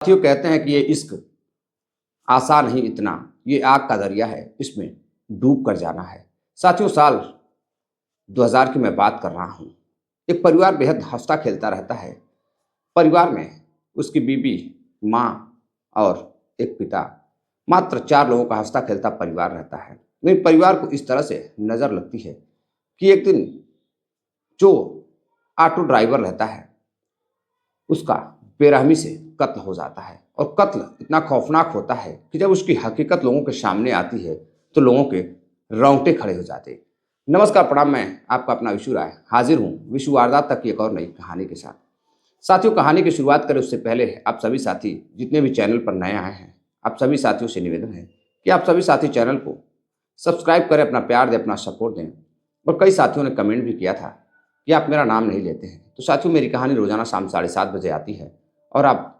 साथियों कहते हैं कि ये इश्क आसान नहीं इतना, ये आग का दरिया है, इसमें डूब कर जाना है। साथियों साल 2000 की मैं बात कर रहा हूँ। एक परिवार बेहद हँसता खेलता रहता है। परिवार में उसकी बीबी, माँ और एक पिता, मात्र 4 लोगों का हँसता खेलता परिवार रहता है। लेकिन परिवार को इस तरह से नज़र लगती है कि एक दिन जो ऑटो ड्राइवर रहता है उसका बेरहमी से कत्ल हो जाता है और कत्ल इतना खौफनाक होता है कि जब उसकी हकीकत लोगों के सामने आती है तो लोगों के रोंगटे खड़े हो जाते हैं। नमस्कार, प्रणाम। मैं आपका अपना विशु राय हाजिर हूँ विश्व वारदात तक की एक और नई कहानी के साथ। साथियों, कहानी की शुरुआत करें उससे पहले आप सभी साथी जितने भी चैनल पर नए आए हैं, आप सभी साथियों से निवेदन है कि आप सभी साथी चैनल को सब्सक्राइब करें, अपना प्यार दें, अपना सपोर्ट दें। और कई साथियों ने कमेंट भी किया था कि आप मेरा नाम नहीं लेते हैं। तो साथियों, मेरी कहानी रोजाना शाम 7:30 बजे आती है और आप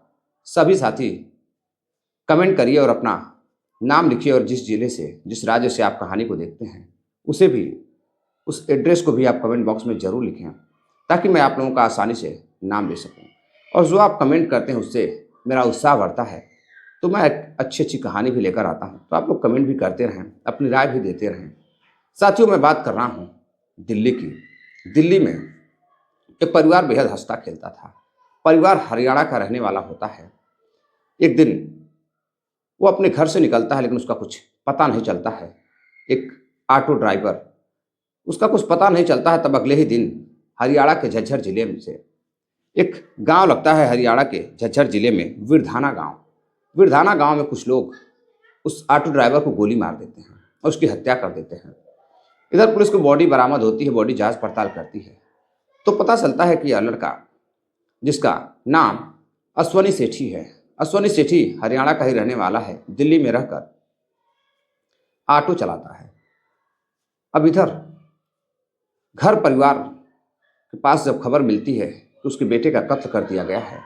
सभी साथी कमेंट करिए और अपना नाम लिखिए और जिस जिले से, जिस राज्य से आप कहानी को देखते हैं उसे भी, उस एड्रेस को भी आप कमेंट बॉक्स में ज़रूर लिखें ताकि मैं आप लोगों का आसानी से नाम ले सकूं। और जो आप कमेंट करते हैं उससे मेरा उत्साह बढ़ता है, तो मैं अच्छी अच्छी कहानी भी लेकर आता हूं। तो आप लोग कमेंट भी करते रहें, अपनी राय भी देते रहें। साथियों, मैं बात कर रहा हूं दिल्ली की। दिल्ली में एक परिवार बेहद हंसता खेलता था। परिवार हरियाणा का रहने वाला होता है। एक दिन वो अपने घर से निकलता है लेकिन उसका कुछ पता नहीं चलता है। एक ऑटो ड्राइवर, उसका कुछ पता नहीं चलता है। तब अगले ही दिन हरियाणा के झज्जर जिले में से एक गांव लगता है। हरियाणा के झज्जर जिले में विरधाना गांव। विरधाना गांव में कुछ लोग उस ऑटो ड्राइवर को गोली मार देते हैं और उसकी हत्या कर देते हैं। इधर पुलिस को बॉडी बरामद होती है, बॉडी जांच पड़ताल करती है तो पता चलता है कि यह लड़का, जिसका नाम अश्वनी सेठी है, अश्वनी सेठी हरियाणा का ही रहने वाला है, दिल्ली में रहकर ऑटो चलाता है। अब इधर घर परिवार के पास जब खबर मिलती है कि उसके बेटे का कत्ल कर दिया गया है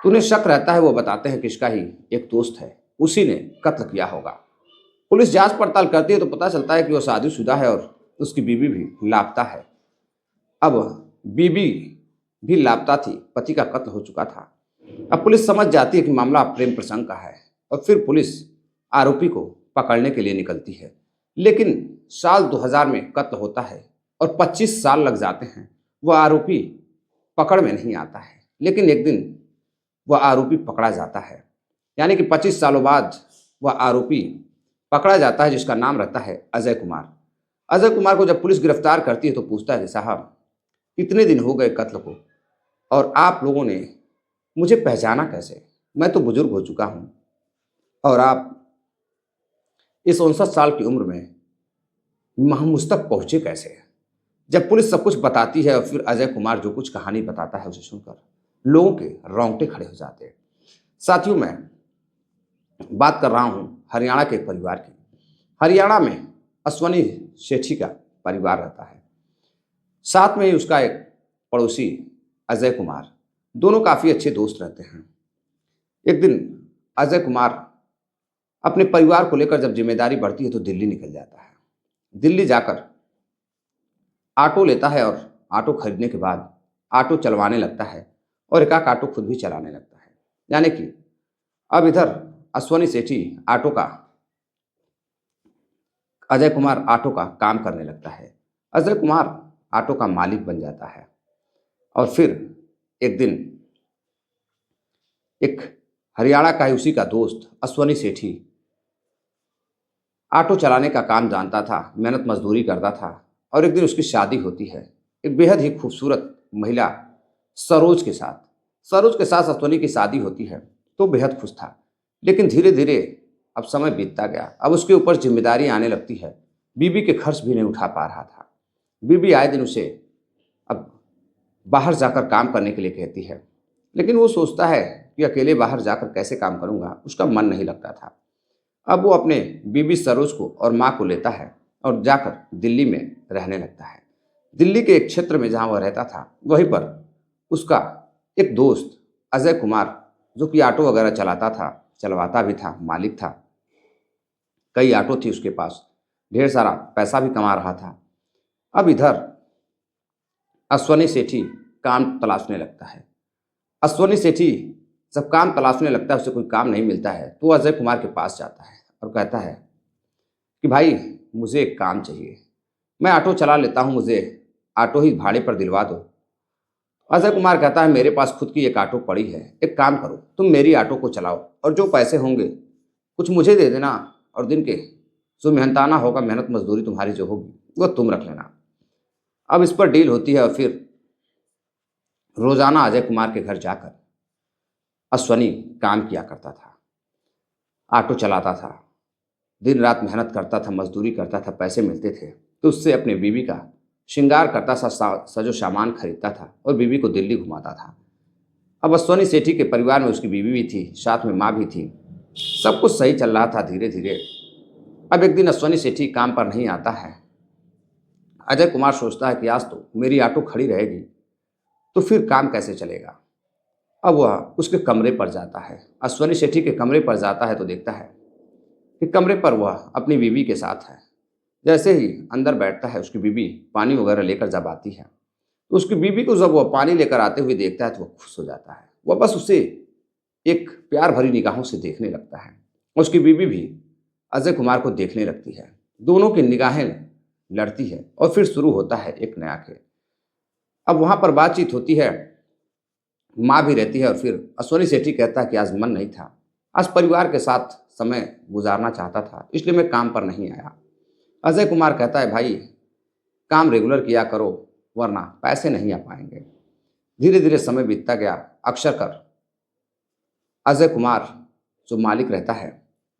तो उन्हें शक रहता है। वो बताते हैं कि इसका ही एक दोस्त है, उसी ने कत्ल किया होगा। पुलिस जांच पड़ताल करती है तो पता चलता है कि वो शादीशुदा है और उसकी बीवी भी लापता है। अब बीवी भी लापता थी, पति का कत्ल हो चुका था। अब पुलिस समझ जाती है कि मामला प्रेम प्रसंग का है और फिर पुलिस आरोपी को पकड़ने के लिए निकलती है। लेकिन साल 2000 में कत्ल होता है और 25 साल लग जाते हैं। वह आरोपी पकड़ में नहीं आता है, लेकिन एक दिन वह आरोपी पकड़ा जाता है। यानी कि 25 सालों बाद वह आरोपी पकड़ा जाता है, जिसका नाम रहता है अजय कुमार। अजय कुमार को जब पुलिस गिरफ्तार करती है तो पूछता है कि साहब, इतने दिन हो गए कत्ल को और आप लोगों ने मुझे पहचाना कैसे? मैं तो बुजुर्ग हो चुका हूं और आप इस 59 साल की उम्र में मुझ तक पहुंचे कैसे? जब पुलिस सब कुछ बताती है और फिर अजय कुमार जो कुछ कहानी बताता है उसे सुनकर लोगों के रोंगटे खड़े हो जाते हैं। साथियों, मैं बात कर रहा हूं हरियाणा के एक परिवार की। हरियाणा में अश्वनी सेठी का परिवार रहता है, साथ में ही उसका एक पड़ोसी अजय कुमार। दोनों काफी अच्छे दोस्त रहते हैं। एक दिन अजय कुमार अपने परिवार को लेकर जब जिम्मेदारी बढ़ती है तो दिल्ली निकल जाता है। दिल्ली जाकर ऑटो लेता है और ऑटो खरीदने के बाद ऑटो चलवाने लगता है और एक आध ऑटो खुद भी चलाने लगता है। यानी कि अब इधर अश्वनी सेठी ऑटो का, अजय कुमार ऑटो का काम करने लगता है। अजय कुमार ऑटो का मालिक बन जाता है और फिर एक दिन एक हरियाणा का ही उसी का दोस्त अश्वनी सेठी ऑटो चलाने का काम जानता था, मेहनत मजदूरी करता था और एक दिन उसकी शादी होती है एक बेहद ही खूबसूरत महिला सरोज के साथ। सरोज के साथ अश्वनी की शादी होती है तो बेहद खुश था। लेकिन धीरे धीरे अब समय बीतता गया। अब उसके ऊपर जिम्मेदारी आने लगती है। बीबी के खर्च भी नहीं उठा पा रहा था। बीबी आए दिन उसे अब बाहर जाकर काम करने के लिए कहती है, लेकिन वो सोचता है कि अकेले बाहर जाकर कैसे काम करूंगा, उसका मन नहीं लगता था। अब वो अपने बीबी सरोज को और माँ को लेता है और जाकर दिल्ली में रहने लगता है। दिल्ली के एक क्षेत्र में जहाँ वह रहता था वहीं पर उसका एक दोस्त अजय कुमार, जो कि ऑटो वगैरह चलाता था, चलवाता भी था, मालिक था, कई ऑटो थी उसके पास, ढेर सारा पैसा भी कमा रहा था। अब इधर अश्वनी सेठी काम तलाशने लगता है। अश्वनी सेठी जब काम तलाशने लगता है, उसे कोई काम नहीं मिलता है, तो वो अजय कुमार के पास जाता है और कहता है कि भाई मुझे एक काम चाहिए, मैं ऑटो चला लेता हूँ, मुझे ऑटो ही भाड़े पर दिलवा दो। अजय कुमार कहता है मेरे पास खुद की एक ऑटो पड़ी है, एक काम करो तुम मेरी ऑटो को चलाओ और जो पैसे होंगे कुछ मुझे दे देना, और दिन के जो मेहनताना होगा, मेहनत मजदूरी तुम्हारी जो होगी वो तुम रख लेना। अब इस पर डील होती है और फिर रोजाना अजय कुमार के घर जाकर अश्वनी काम किया करता था, ऑटो चलाता था, दिन रात मेहनत करता था, मजदूरी करता था, पैसे मिलते थे तो उससे अपनी बीवी का श्रृंगार करता था, सजो सामान खरीदता था और बीवी को दिल्ली घुमाता था। अब अश्वनी सेठी के परिवार में उसकी बीवी भी थी, साथ में माँ भी थी, सब कुछ सही चल रहा था धीरे धीरे। अब एक दिन अश्वनी सेठी काम पर नहीं आता है। अजय कुमार सोचता है कि आज तो मेरी ऑटो खड़ी रहेगी तो फिर काम कैसे चलेगा। अब वह उसके कमरे पर जाता है, अश्वनी सेठी के कमरे पर जाता है तो देखता है कि कमरे पर वह अपनी बीवी के साथ है। जैसे ही अंदर बैठता है, उसकी बीवी पानी वगैरह लेकर जब आती है तो उसकी बीवी को जब वह पानी लेकर आते हुए देखता है तो वह खुश हो जाता है। वह बस उसे एक प्यार भरी निगाहों से देखने लगता है। उसकी बीवी भी अजय कुमार को देखने लगती है, दोनों की निगाहें लड़ती है और फिर शुरू होता है एक नया खेल। अब वहां पर बातचीत होती है, माँ भी रहती है और फिर अश्वनी सेठी कहता है कि आज मन नहीं था, आज परिवार के साथ समय गुजारना चाहता था, इसलिए मैं काम पर नहीं आया। अजय कुमार कहता है भाई काम रेगुलर किया करो वरना पैसे नहीं आ पाएंगे। धीरे धीरे समय बीतता गया। अक्सर कर अजय कुमार जो मालिक रहता है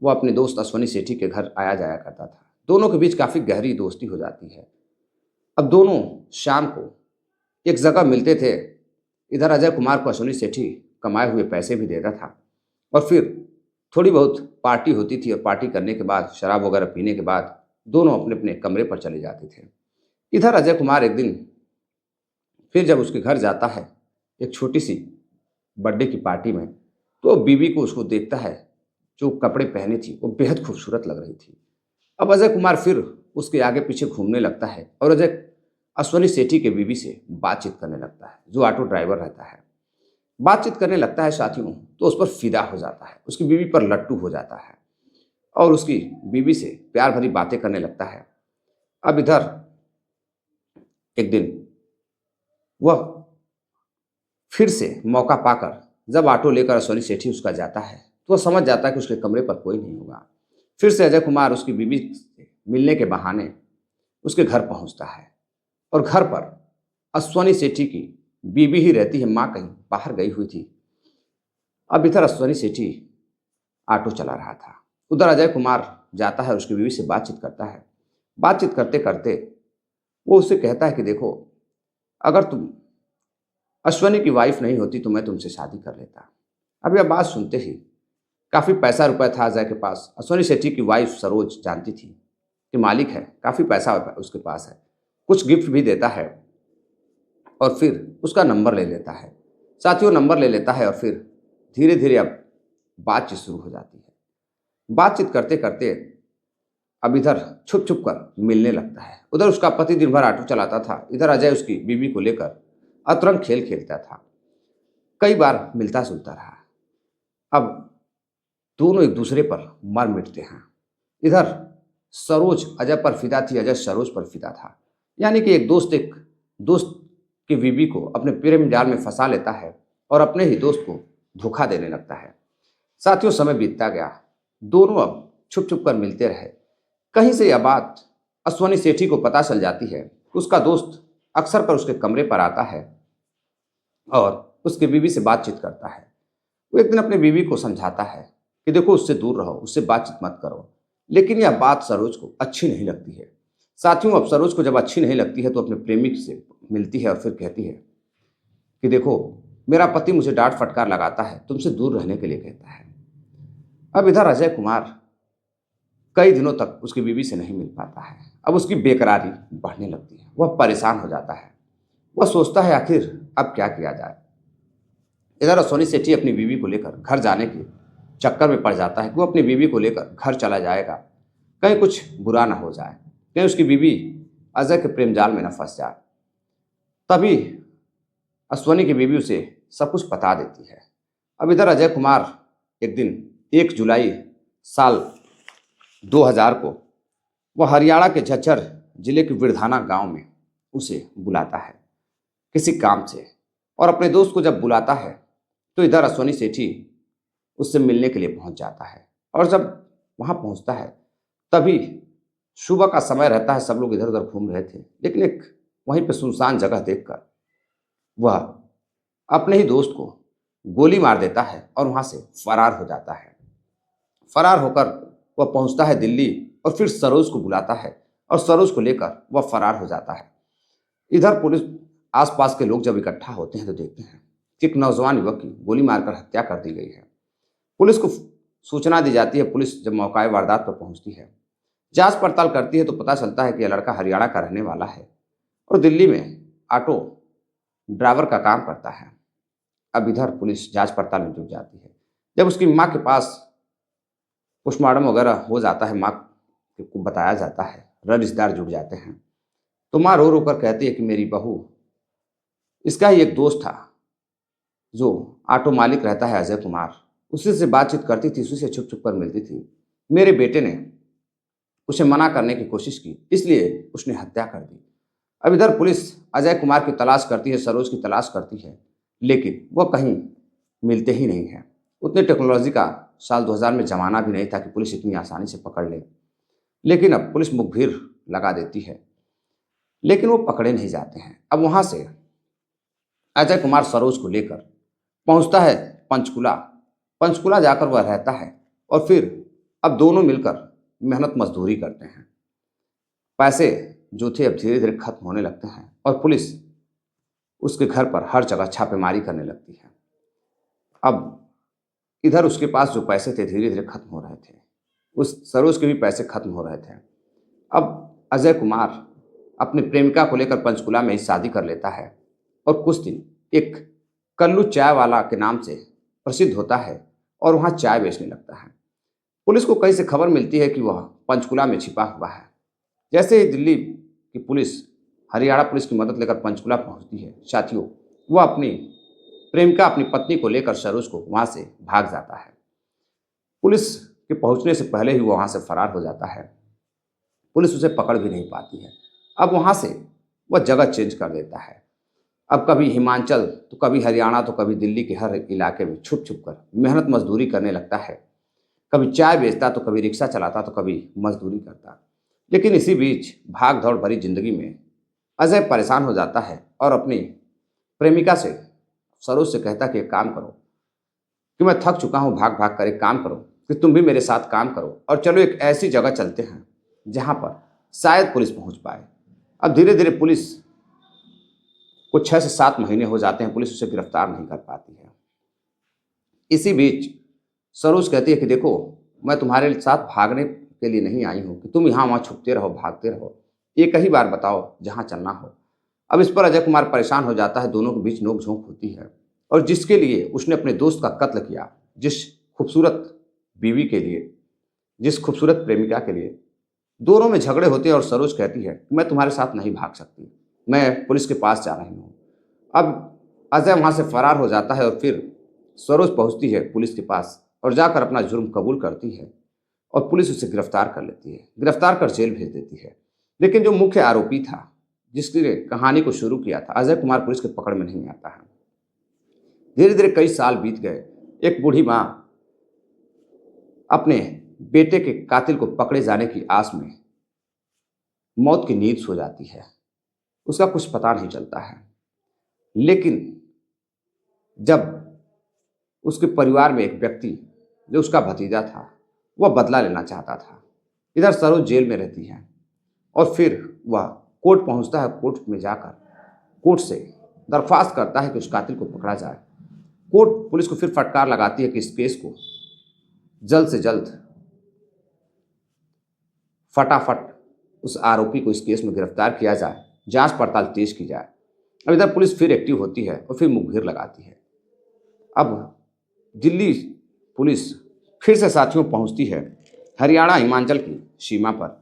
वो अपने दोस्त अश्वनी सेठी के घर आया जाया करता था। दोनों के बीच काफ़ी गहरी दोस्ती हो जाती है। अब दोनों शाम को एक जगह मिलते थे। इधर अजय कुमार को अश्वनी सेठी कमाए हुए पैसे भी देता था और फिर थोड़ी बहुत पार्टी होती थी और पार्टी करने के बाद, शराब वगैरह पीने के बाद दोनों अपने अपने कमरे पर चले जाते थे। इधर अजय कुमार एक दिन फिर जब उसके घर जाता है एक छोटी सी बर्थडे की पार्टी में, तो बीवी को उसको देखता है, जो कपड़े पहने थी वो बेहद खूबसूरत लग रही थी। अब अजय कुमार फिर उसके आगे पीछे घूमने लगता है और अजय अश्वनी सेठी के बीवी से बातचीत करने लगता है, जो ऑटो ड्राइवर रहता है। बातचीत करने लगता है साथियों, तो उस पर फिदा हो जाता है, उसकी बीवी पर लट्टू हो जाता है और उसकी बीवी से प्यार भरी बातें करने लगता है। अब इधर एक दिन वह फिर से मौका पाकर जब ऑटो लेकर अश्वनी सेठी उसका जाता है तो वह समझ जाता है कि उसके कमरे पर कोई नहीं होगा। फिर से अजय कुमार उसकी बीवी से मिलने के बहाने उसके घर पहुंचता है और घर पर अश्वनी सेठी की बीवी ही रहती है, माँ कहीं बाहर गई हुई थी। अब इधर अश्वनी सेठी ऑटो चला रहा था, उधर अजय कुमार जाता है, उसकी बीवी से बातचीत करता है। बातचीत करते करते वो उससे कहता है कि देखो, अगर तुम अश्वनी की वाइफ नहीं होती तो मैं तुमसे शादी कर लेता। अब यह बात सुनते ही काफ़ी पैसा रुपया था अजय के पास। अश्वनी सेठी की वाइफ सरोज जानती थी कि मालिक है, काफ़ी पैसा उसके पास है, कुछ गिफ्ट भी देता है और फिर उसका नंबर ले लेता है। साथियों नंबर ले लेता है और फिर धीरे धीरे अब बातचीत शुरू हो जाती है। बातचीत करते करते अब इधर छुप छुप कर मिलने लगता है। उधर उसका पति दिन भर ऑटो चलाता था, इधर अजय उसकी बीवी को लेकर अतरंग खेल खेलता था। कई बार मिलता जुलता रहा। अब दोनों एक दूसरे पर मर मिटते हैं। इधर सरोज अजय पर फिदा थी, अजय सरोज पर फिदा था। यानी कि एक दोस्त की बीवी को अपने प्रेम जाल में फंसा लेता है और अपने ही दोस्त को धोखा देने लगता है। साथियों समय बीतता गया, दोनों अब छुप छुप कर मिलते रहे। कहीं से यह बात अश्वनी सेठी को पता चल जाती है। उसका दोस्त अक्सर कर उसके कमरे पर आता है और उसकी बीवी से बातचीत करता है। वो एक दिन अपनी बीवी को समझाता है कि देखो उससे दूर रहो, उससे बातचीत मत करो, लेकिन यह बात सरोज को अच्छी नहीं लगती है। साथियों अब सरोज को जब अच्छी नहीं लगती है तो अपने प्रेमी से मिलती है और फिर कहती है कि देखो मेरा पति मुझे डांट फटकार लगाता है, तुमसे दूर रहने के लिए कहता है। अब इधर अजय कुमार कई दिनों तक उसकी बीवी से नहीं मिल पाता है। अब उसकी बेकरारी बढ़ने लगती है, वह परेशान हो जाता है। वह सोचता है आखिर अब क्या किया जाए। इधर अश्वनी सेठी अपनी बीवी को लेकर घर जाने के चक्कर में पड़ जाता है कि वो अपनी बीवी को लेकर घर चला जाएगा, कहीं कुछ बुरा ना हो जाए, कहीं उसकी बीवी अजय के प्रेम जाल में न फंस जाए। तभी अश्वनी की बीवी उसे सब कुछ बता देती है अब इधर अजय कुमार एक दिन 1 जुलाई साल 2000 को वह हरियाणा के झज्जर जिले के विरधाना गांव में उसे बुलाता है किसी काम से। और अपने दोस्त को जब बुलाता है तो इधर अश्वनी सेठी उससे मिलने के लिए पहुंच जाता है। और जब वहां पहुंचता है तभी सुबह का समय रहता है, सब लोग इधर उधर घूम रहे थे, लेकिन एक वहीं पे सुनसान जगह देखकर वह अपने ही दोस्त को गोली मार देता है और वहां से फरार हो जाता है। फरार होकर वह पहुंचता है दिल्ली और फिर सरोज को बुलाता है और सरोज को लेकर वह फरार हो जाता है। इधर पुलिस आसपास के लोग जब इकट्ठा होते हैं तो देखते हैं कि एक नौजवान युवक की गोली मारकर हत्या कर दी गई है। पुलिस को सूचना दी जाती है। पुलिस जब मौका वारदात पर पहुंचती है, जांच पड़ताल करती है तो पता चलता है कि यह लड़का हरियाणा का रहने वाला है और दिल्ली में ऑटो ड्राइवर का काम करता है। अब इधर पुलिस जांच पड़ताल में जुट जाती है। जब उसकी माँ के पास पोस्टमार्टम वगैरह हो जाता है, माँ को बताया जाता है, रिश्तेदार जुट जाते हैं, तो माँ रो रो कर कहती है कि मेरी बहू, इसका ही एक दोस्त था जो ऑटो मालिक रहता है अजय कुमार, उसी से बातचीत करती थी, उसी से छुप छुप कर मिलती थी। मेरे बेटे ने उसे मना करने की कोशिश की, इसलिए उसने हत्या कर दी। अब इधर पुलिस अजय कुमार की तलाश करती है, सरोज की तलाश करती है, लेकिन वह कहीं मिलते ही नहीं है। उतनी टेक्नोलॉजी का साल 2000 में जमाना भी नहीं था कि पुलिस इतनी आसानी से पकड़ ले। लेकिन अब पुलिस मुखबिर लगा देती है, लेकिन वो पकड़े नहीं जाते हैं। अब वहाँ से अजय कुमार सरोज को लेकर पहुँचता है पंचकुला। पंचकुला जाकर वह रहता है और फिर अब दोनों मिलकर मेहनत मजदूरी करते हैं। पैसे जो थे अब धीरे धीरे खत्म होने लगते हैं और पुलिस उसके घर पर हर जगह छापेमारी करने लगती है। अब इधर उसके पास जो पैसे थे धीरे धीरे खत्म हो रहे थे, उस सरोज के भी पैसे खत्म हो रहे थे। अब अजय कुमार अपनी प्रेमिका को लेकर पंचकुला में ही शादी कर लेता है और कुछ दिन एक कल्लू चाय वाला के नाम से प्रसिद्ध होता है और वहाँ चाय बेचने लगता है। पुलिस को कहीं से खबर मिलती है कि वह पंचकुला में छिपा हुआ है। जैसे ही दिल्ली की पुलिस हरियाणा पुलिस की मदद लेकर पंचकुला पहुंचती है, साथियों, वह अपनी प्रेमिका अपनी पत्नी को लेकर सरोज को वहां से भाग जाता है। पुलिस के पहुंचने से पहले ही वो वहां से फरार हो जाता है। पुलिस उसे पकड़ भी नहीं पाती है। अब वहां से वह जगह चेंज कर देता है। अब कभी हिमाचल तो कभी हरियाणा तो कभी दिल्ली के हर इलाके में छुप छुप कर मेहनत मजदूरी करने लगता है। कभी चाय बेचता तो कभी रिक्शा चलाता तो कभी मजदूरी करता। लेकिन इसी बीच भाग दौड़ भरी जिंदगी में अजय परेशान हो जाता है और अपनी प्रेमिका से सरोज से कहता कि एक काम करो कि मैं थक चुका हूँ भाग भाग कर, एक काम करो कि तुम भी मेरे साथ काम करो और चलो एक ऐसी जगह चलते हैं जहाँ पर शायद पुलिस पहुँच पाए। अब धीरे धीरे पुलिस को 6 से 7 महीने हो जाते हैं, पुलिस उसे गिरफ्तार नहीं कर पाती है। इसी बीच सरोज कहती है कि देखो, मैं तुम्हारे साथ भागने के लिए नहीं आई हूँ कि तुम यहाँ वहाँ छुपते रहो भागते रहो, एक ही बार बताओ जहाँ चलना हो। अब इस पर अजय कुमार परेशान हो जाता है। दोनों के बीच नोकझोंक होती है और जिसके लिए उसने अपने दोस्त का कत्ल किया, जिस खूबसूरत बीवी के लिए, जिस खूबसूरत प्रेमिका के लिए, दोनों में झगड़े होते हैं और सरोज कहती है मैं तुम्हारे साथ नहीं भाग सकती, मैं पुलिस के पास जा रही हूँ। अब अजय वहाँ से फरार हो जाता है और फिर सरोज पहुँचती है पुलिस के पास और जाकर अपना जुर्म कबूल करती है और पुलिस उसे गिरफ्तार कर लेती है, गिरफ्तार कर जेल भेज देती है। लेकिन जो मुख्य आरोपी था, जिसने कहानी को शुरू किया था, अजय कुमार पुलिस के पकड़ में नहीं आता है। धीरे धीरे कई साल बीत गए। एक बूढ़ी माँ अपने बेटे के कातिल को पकड़े जाने की आस में मौत की नींद सो जाती है। उसका कुछ पता नहीं चलता है। लेकिन जब उसके परिवार में एक व्यक्ति जो उसका भतीजा था, वह बदला लेना चाहता था। इधर सरोज जेल में रहती है और फिर वह कोर्ट पहुंचता है। कोर्ट में जाकर कोर्ट से दरख्वास्त करता है कि उस कातिल को पकड़ा जाए। कोर्ट पुलिस को फिर फटकार लगाती है कि इस केस को जल्द से जल्द फटाफट उस आरोपी को इस केस में गिरफ्तार किया जाए, जांच पड़ताल तेज की जाए। अब इधर पुलिस फिर एक्टिव होती है और फिर मुखबिर लगाती है। अब दिल्ली पुलिस फिर से साथियों पहुंचती है हरियाणा हिमाचल की सीमा पर।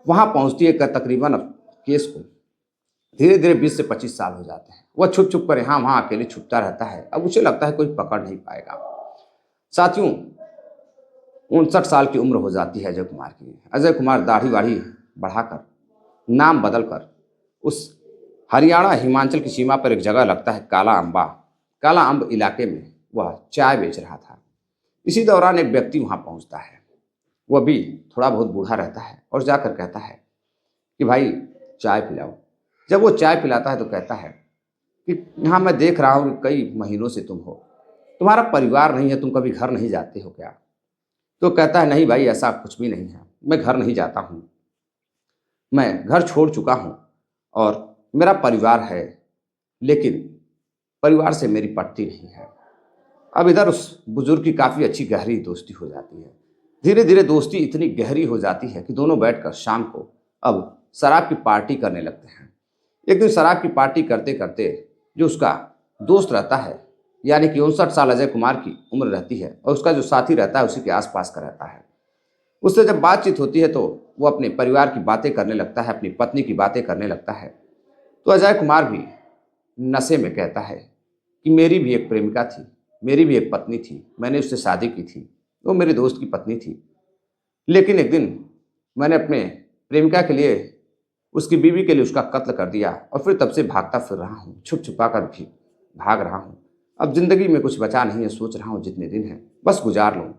वहां पहुंचती है तकरीबन अब केस को धीरे धीरे 20 से 25 साल हो जाते हैं। वह छुप छुप कर यहाँ वहाँ अकेले छुपता रहता है। अब उसे लगता है कोई पकड़ नहीं पाएगा। साथियों, 59 साल की उम्र हो जाती है अजय कुमार की। अजय कुमार दाढ़ी वाढ़ी बढ़ाकर, नाम बदलकर उस हरियाणा हिमाचल की सीमा पर एक जगह लगता है काला अम्ब इलाके में वह चाय बेच रहा था। इसी दौरान एक व्यक्ति वहाँ पहुँचता है। वह भी थोड़ा बहुत बूढ़ा रहता है और जाकर कहता है कि भाई चाय पिलाओ। जब वो चाय पिलाता है तो कहता है कि यहाँ मैं देख रहा हूँ कि कई महीनों से तुम हो, तुम्हारा परिवार नहीं है, तुम कभी घर नहीं जाते हो क्या? तो कहता है नहीं भाई, ऐसा कुछ भी नहीं है, मैं घर नहीं जाता हूँ, मैं घर छोड़ चुका हूँ और मेरा परिवार है, लेकिन परिवार से मेरी पटती नहीं है। अब इधर उस बुजुर्ग की काफ़ी अच्छी गहरी दोस्ती हो जाती है। धीरे धीरे दोस्ती इतनी गहरी हो जाती है कि दोनों बैठकर शाम को अब शराब की पार्टी करने लगते हैं। एक दिन शराब की पार्टी करते करते जो उसका दोस्त रहता है, यानी कि 59 साल अजय कुमार की उम्र रहती है, और उसका जो साथी रहता है उसी के आसपास का रहता है, उससे जब बातचीत होती है तो वो अपने परिवार की बातें करने लगता है, अपनी पत्नी की बातें करने लगता है। तो अजय कुमार भी नशे में कहता है कि मेरी भी एक प्रेमिका थी, मेरी भी एक पत्नी थी, मैंने उससे शादी की थी, वो मेरे दोस्त की पत्नी थी, लेकिन एक दिन मैंने अपने प्रेमिका के लिए, उसकी बीवी के लिए उसका कत्ल कर दिया और फिर तब से भागता फिर रहा हूँ, छुप छुपा कर भी भाग रहा हूँ। अब ज़िंदगी में कुछ बचा नहीं है, सोच रहा हूँ जितने दिन हैं बस गुजार लूँ।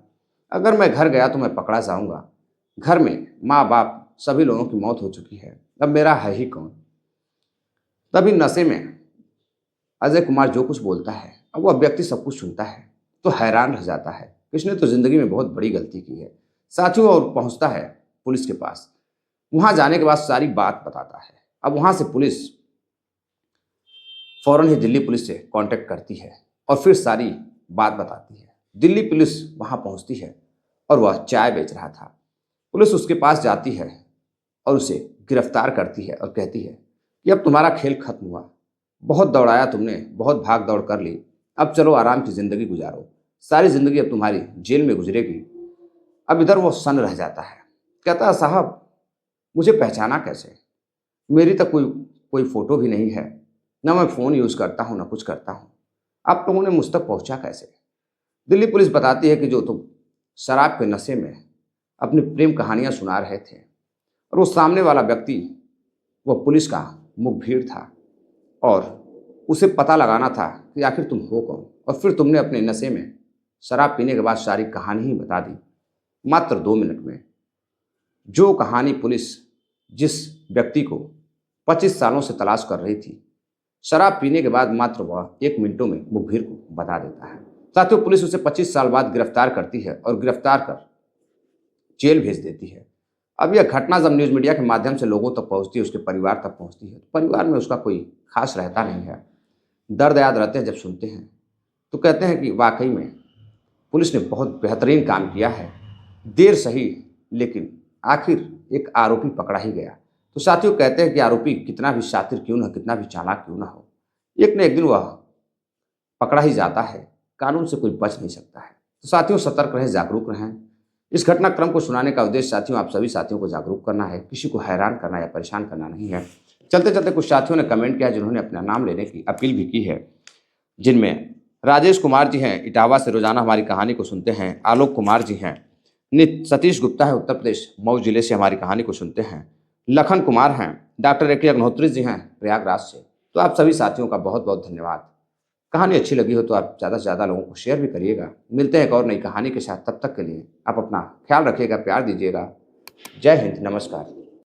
अगर मैं घर गया तो मैं पकड़ा जाऊँगा। घर में माँ बाप सभी लोगों की मौत हो चुकी है, अब मेरा है ही कौन? तभी नशे में अजय कुमार जो कुछ बोलता है, अब वह व्यक्ति सब कुछ सुनता है तो हैरान रह जाता है कि इसने तो ज़िंदगी में बहुत बड़ी गलती की है। साथियों, और पहुंचता है पुलिस के पास। वहां जाने के बाद सारी बात बताता है। अब वहां से पुलिस फौरन ही दिल्ली पुलिस से कांटेक्ट करती है और फिर सारी बात बताती है। दिल्ली पुलिस वहां पहुंचती है और वह चाय बेच रहा था। पुलिस उसके पास जाती है और उसे गिरफ्तार करती है और कहती है कि अब तुम्हारा खेल खत्म हुआ, बहुत दौड़ाया तुमने, बहुत भाग दौड़ कर ली, अब चलो आराम की ज़िंदगी गुजारो, सारी ज़िंदगी अब तुम्हारी जेल में गुजरेगी। अब इधर वो सन्न रह जाता है, कहता है साहब मुझे पहचाना कैसे? मेरी तो कोई कोई फ़ोटो भी नहीं है, ना मैं फ़ोन यूज़ करता हूँ ना कुछ करता हूँ, आप लोगों ने मुझ तक पहुँचा कैसे? दिल्ली पुलिस बताती है कि जो तुम शराब के नशे में अपनी प्रेम कहानियाँ सुना रहे थे और वो सामने वाला व्यक्ति वो पुलिस का मुखबिर था और उसे पता लगाना था कि आखिर तुम हो कौन, और फिर तुमने अपने नशे में शराब पीने के बाद सारी कहानी ही बता दी मात्र 2 मिनट में। जो कहानी पुलिस जिस व्यक्ति को 25 सालों से तलाश कर रही थी, शराब पीने के बाद मात्र वह 1 मिनटों में मुखबिर को बता देता है। साथियों, पुलिस उसे 25 साल बाद गिरफ्तार करती है और गिरफ्तार कर जेल भेज देती है। अब यह घटना जब न्यूज़ मीडिया के माध्यम से लोगों तक पहुंचती है, उसके परिवार तक पहुंचती है, तो परिवार में उसका कोई खास रहता नहीं है। दर्द याद रहते हैं जब सुनते हैं तो कहते हैं कि वाकई में पुलिस ने बहुत बेहतरीन काम किया है। देर सही, लेकिन आखिर एक आरोपी पकड़ा ही गया। तो साथियों, कहते हैं कि आरोपी कितना भी शातिर क्यों ना, कितना भी चालाक क्यों ना हो, एक न एक दिन वह पकड़ा ही जाता है। कानून से कोई बच नहीं सकता है। तो साथियों, सतर्क रहें, जागरूक रहें। इस घटनाक्रम को सुनाने का उद्देश्य साथियों आप सभी साथियों को जागरूक करना है, किसी को हैरान करना या परेशान करना नहीं है। चलते चलते कुछ साथियों ने कमेंट किया जिन्होंने अपना नाम लेने की अपील भी की है, जिनमें राजेश कुमार जी हैं, इटावा से रोजाना हमारी कहानी को सुनते हैं। आलोक कुमार जी हैं। सतीश गुप्ता है, उत्तर प्रदेश मऊ जिले से हमारी कहानी को सुनते हैं। लखन कुमार हैं। डॉक्टर ए के अग्निहोत्री जी हैं, प्रयागराज से। तो आप सभी साथियों का बहुत बहुत धन्यवाद। कहानी अच्छी लगी हो तो आप ज़्यादा से ज़्यादा लोगों को शेयर भी करिएगा। मिलते हैं एक और नई कहानी के साथ, तब तक के लिए आप अपना ख्याल रखिएगा, प्यार दीजिएगा। जय हिंद, नमस्कार।